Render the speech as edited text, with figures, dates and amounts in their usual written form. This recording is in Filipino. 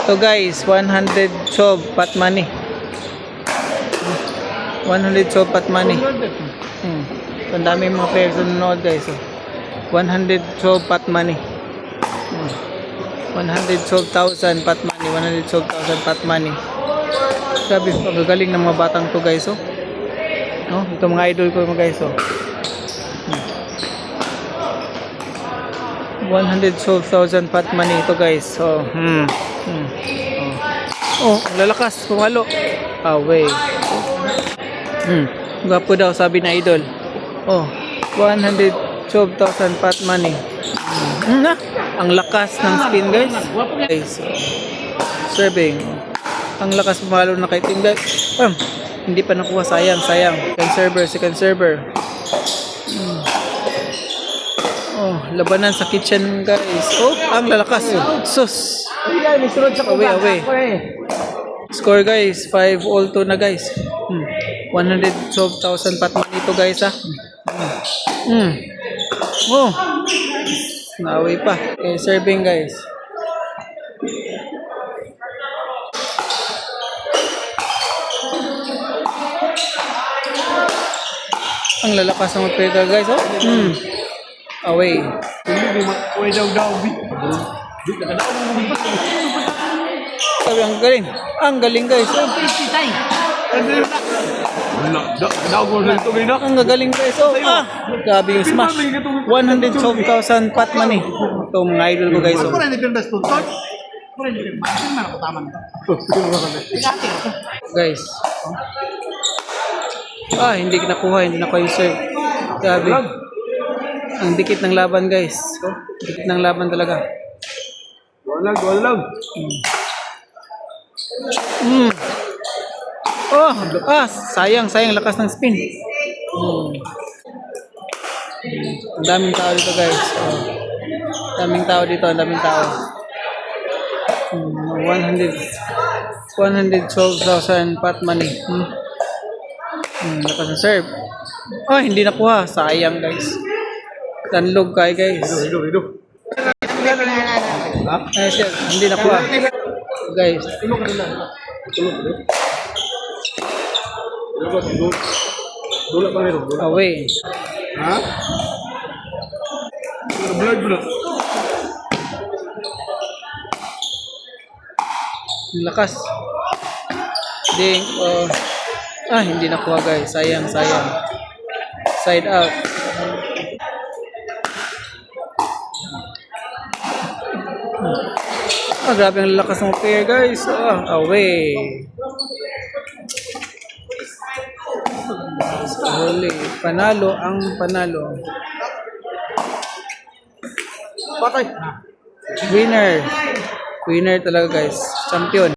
So guys, 100 sob pat money. 100 sob pat money. So, ang dami mga players na nanonood guys. 100 sob pat money. 100 sob 1,000 pat money. 100 sob 1,000 pat money. Sabi, pagagaling ng mga batang to guys. No? Ito mga idol ko mga guys. 100 sob 1,000 pat money ito guys. So, Oh, lalakas, pumalo. Away. Gwapo daw sabi na idol. Oh, 100 sob 1,000 pat money. Ang lakas ng spin guys. Guys, serving. Ang lakas pumalo na kay team guys. Hindi pa nakuha, sayang. Second server. Oh, labanan sa kitchen guys. Oh, ang lalakas. Sus. Away. Score guys, 5-2 na guys. 100 sob 1,000 pat money ito guys ha. Oh. Naway pa. Okay, serving guys. Ang lalakas ng operator guys, oh. Away. Sabi, ang galing guys. Ang gagaling guys. Oh, grabe yung smash. 100 sob 1,000 pat money. Ito mga idol ko guys. Guys. Hindi nakuha yung serve. Grabe. Ang dikit ng laban guys. Dikit ng laban talaga. Walang. Sayang lakas ng spin. Ang daming tao dito guys. Daming tao dito. 100 sob 1,000 pat money. Lakas ng serve. Hindi nakuha. Sayang guys. Tanlog kayo guys. Hindi nakuha. Guys. Away. Blood. Lakas. Hindi nakuha guys. Sayang. Side out. Grabe ang lakas ng pair guys. Away. Huli. Panalo. Patay. Winner talaga guys. Champion.